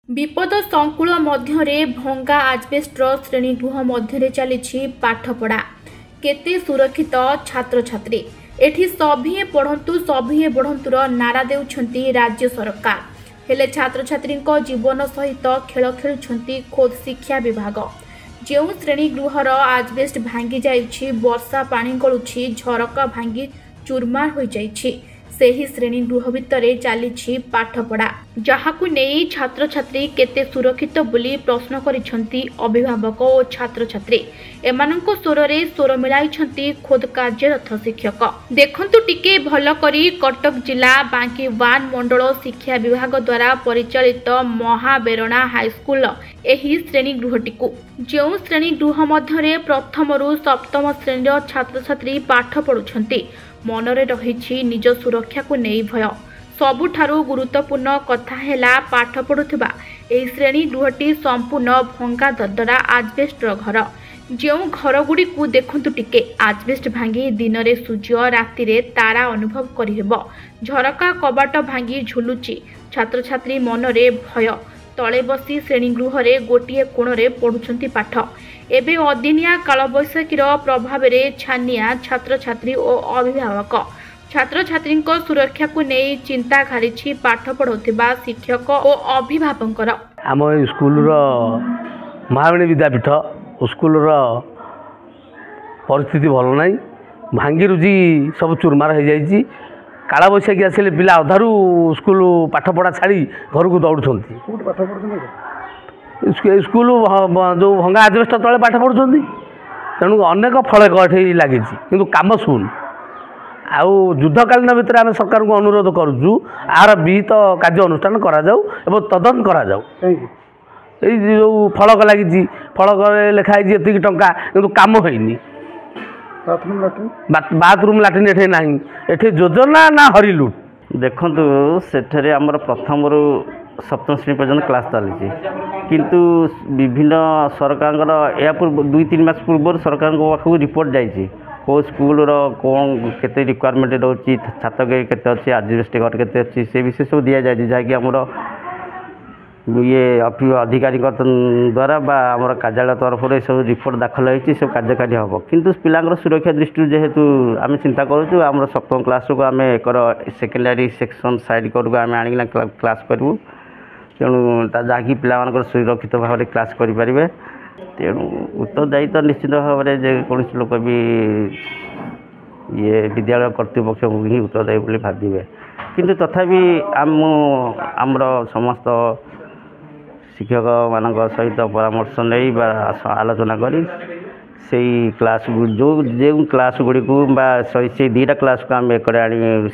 विपद संकुल मध्य भंगा आजबेस्टर श्रेणीगृह मध्य चली पाठपढ़ा केते सुरक्षित छात्र छात्री एठी सभिए पढ़ंतु सभिए बढ़ंतुर नारा देउछंती राज्य सरकार हेले छात्र छात्री जीवन सहित खेल खेलुछंती खोद शिक्षा विभाग जो श्रेणीगृहर आजबेस्ट भांगी जाइछि वर्षा पानी गलुछि झरका भांगी चूरमार हो जाइछि सेही श्रेणीगृह भितर चली पाठपढ़ा जहाकु नेई छात्र छात्री केते सुरक्षित बोली प्रश्न करिसंती अभिभावक और छात्र छात्री एमानंको स्वरे स्वर मिलाइछंती खोद कार्यरत शिक्षक देखंतु टिके भल करी कटक जिला बांकी वान मंडल शिक्षा विभाग द्वारा परिचालित महाबेरणा हाईस्कूल एही श्रेणीगृहटिकु जो श्रेणीगृह मध्य प्रथम रु सप्तम श्रेणी छात्र छात्री पाठ पढ़ुछंती मनरे रही निज सुरक्षा को नहीं भय सबुठारु गुरुत्वपूर्ण कथा हैला पाठ पढ़ुथिबा एही श्रेणी गृहटी संपूर्ण भंगा दद्दरा आजबेस्टर घर जो घर गुड़ी को देखंतु टिके आजबेस्ट भांगी दिन रे सूर्य राति रे तारा अनुभव करिहेब झरका कबाट भांगी झुलुची छात्र छात्री मनरे भय तले बसी श्रेणीगृह रे गोटिए कोणरे पढ़ुछंती पाठ एबे अदिनिया कालबैशाखीर प्रभाव में छानिया छात्र छात्री और अभिभावक छात्र छात्री सुरक्षा को नहीं चिंता घारी पाठ पढ़ाउथिबा शिक्षक और अभिभावक आम स्कूल महावेणी विद्यापीठ स्कूल परिस्थिति भल ना भांगी रुजी सब चूरमार हो जाइए काला बैशाखी आसिले पिला अधारू स्कूल पाठ पढ़ा छाड़ी घर को दौड़ुं स्कूल जो भंगा आजबेस्ट तले पाठ पढ़ुं तेणु अनेक फलक ये लगी कि कम शून आउ युद्धकालीन भितर आम सरकार को अनुरोध करुचु आर विहित कार्य अनुष्ठान कराऊ एवं तदन कराऊ जो फलक लगी फलक लिखाई एति टंका कि कम होनी बाथरूम लाट्रिन एठे ना एठे योजना ना हरिलुट देखु से आमर प्रथम रु सप्तम श्रेणी पर्यटन क्लास चली किंतु विभिन्न सरकार या दुई तीन मास पूर्व सरकार पाखक रिपोर्ट जाइए कौ स्कूल कौन केते रिक्वायरमेंट रोचे छात्र केते अच्छी आजबेस्ट घर केते अच्छी से विषय सब दि जाए जहाँकि आमर ये अधिकारी द्वारा बा आमर कार्यालय तरफ सब रिपोर्ट दाखल होती सब कार्यकारी हम किंतु पिलांकर सुरक्षा दृष्टि जेहेतु आम चिंता करूँ आम सप्तम क्लास को आम एक सेकेंडरी सेक्शन साइड करूँ आम आनिक क्लास करूँ तेणु जहाँकि पिला सुरक्षित भाव में क्लास करें तेणु उत्तरदायी तो निश्चित भाव में जेकोसी लोक भी ये विद्यालय कर्तृपक्ष ही उत्तरदायी बोली भावे किंतु तथापि आमर समस्त शिक्षक मान सहित परामर्श नहीं आलोचना करी से क्लास जो क्लास गुड़ी को से दुईटा क्लास को आम एक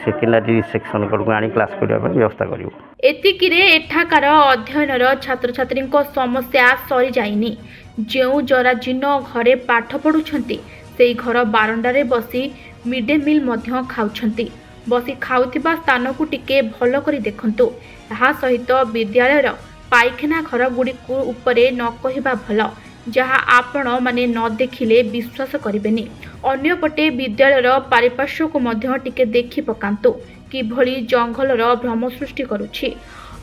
सेकेंडरी सेक्शन को आनी क्लास करने व्यवस्था करूँ एतिकिरे एठाकार अध्ययनर छात्र छात्री समस्या सरी जाइनी जो जराजीर्ण घरे पाठ पढ़ुछंती से घर बारंडारे बसी मिड डे मिल मध्य खाउछंती बसी खाउथिबा स्थान को टिके भल करी देखंतु एहा सहित विद्यालयर पाइखाना घर गुड़ी उपरे न कहिबा भल जहाँ आपण माने न देखिले विश्वास करिबेनी अन्यपटे विद्यालयर पारिपार्श्व को मध्य टिके देखि पकांतु किभली जंगलर भ्रम सृष्टि करुछि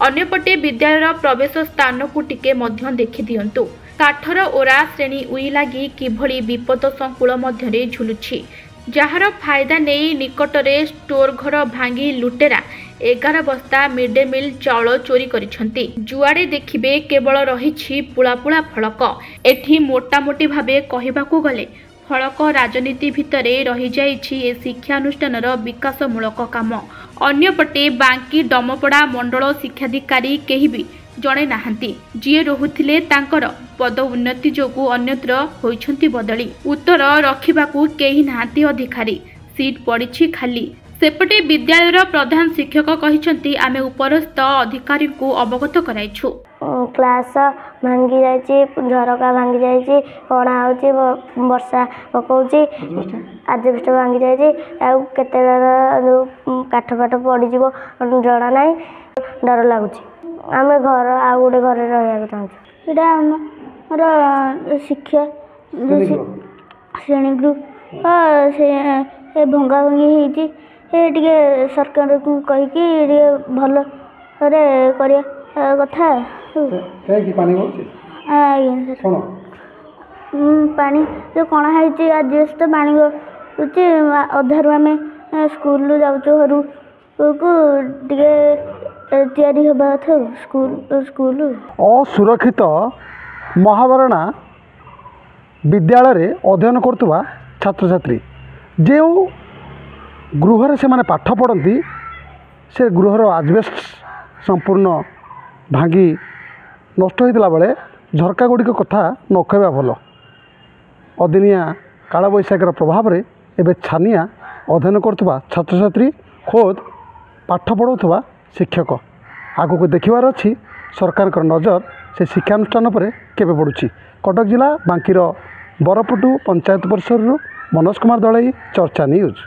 अन्यपटे विद्यालयर प्रवेश स्थान को टिके मध्य देखि दियंतु काठर ओरा श्रेणी उई लागी किभली विपद संकुल मध्य झुलुछि जार फायदा नहीं निकटरे स्टोर घर भांगी लुटेरा 11 बस्ता मिड डे मिल चाउल चोरी करिसंती जुआड़े देखिबे केवल रही पुला पुला फलक एठी मोटामोटी भावे कहिबाकू गले फलक राजनीति भितरे रही जाइछि ए शिक्षानुष्ठानर विकासमूलक काम अन्यपटे बांकी डमपड़ा मंडल शिक्षाधिकारी केही भी जणे नाहांती जिए रहुथिले तांकर पद उन्नति जोगु अन्यत्र होइछंती बदली उत्तर रखिबाकू केही नाहांती अधिकारी सीट पड़िछि खाली सेपटे विद्यालयर प्रधान शिक्षक कहिसंती आमे उपरस्थ अधिकारी को अवगत कराइछु क्लास भांगी जाइए झरका भांगी जाइए कणा हो वर्षा पकाउची आजबेस्ट भांगी जाइए आते काठ पाठ पड़ज जना ना डर लगुच आम घर आ गोटे घर रहा चाहूँ यहाँ आमर शिक्षा श्रेणीगृह से भंगा भंगी होती सरकार को कहीकि भल कथा କାହିଁକି ପାଣି ଗଳୁଛି ଆଜ୍ଞା ସାର୍ କ'ଣ ପାଣି ଯେଉଁ କଣା ହେଇଛି ଆଜବେଷ୍ଟ ପାଣି ଗଳୁଛି ଅଧାରୁ ଆମେ ସ୍କୁଲରୁ ଯାଉଛୁ ଘରକୁ ଟିକେ ତିଆରି ହେବା କଥା ସ୍କୁଲ ଅସୁରକ୍ଷିତ ମହାବାରଣା ବିଦ୍ୟାଳୟରେ ଅଧ୍ୟୟନ କରୁଥିବା ଛାତ୍ରଛାତ୍ରୀ ଯେଉଁ ଗୃହରେ ସେମାନେ ପାଠ ପଢ଼ନ୍ତି ସେ ଗୃହର ଆଜବେଷ୍ଟ ସମ୍ପୂର୍ଣ୍ଣ ଭାଙ୍ଗି ନଷ୍ଟ ହୋଇଥିଲା ବେଳେ ଝରକା ଗୁଡ଼ିକ କଥା ନ କହିବା ଭଲ। ଅଦିନିଆ କାଳବୈଶାଖୀର ପ୍ରଭାବରେ ଏବେ ଛାନିଆ ଅଧ୍ୟୟନ କରୁଥିବା ଛାତ୍ରଛାତ୍ରୀ ଖୋଦ୍ ପାଠ ପଢ଼ାଉଥିବା ଶିକ୍ଷକ। ଆଗକୁ ଦେଖିବାର ଅଛି ସରକାରଙ୍କର ନଜର ସେ ଶିକ୍ଷାନୁଷ୍ଠାନ ଉପରେ କେବେ ପଡ଼ୁଛି। କଟକ ଜିଲ୍ଲା ବାଙ୍କିର ବରପୁଟୁ ପଞ୍ଚାୟତ ପରିସରରୁ ମନୋଜ କୁମାର ଦଳେଇ, ଚର୍ଚ୍ଚା ନ୍ୟୁଜ୍।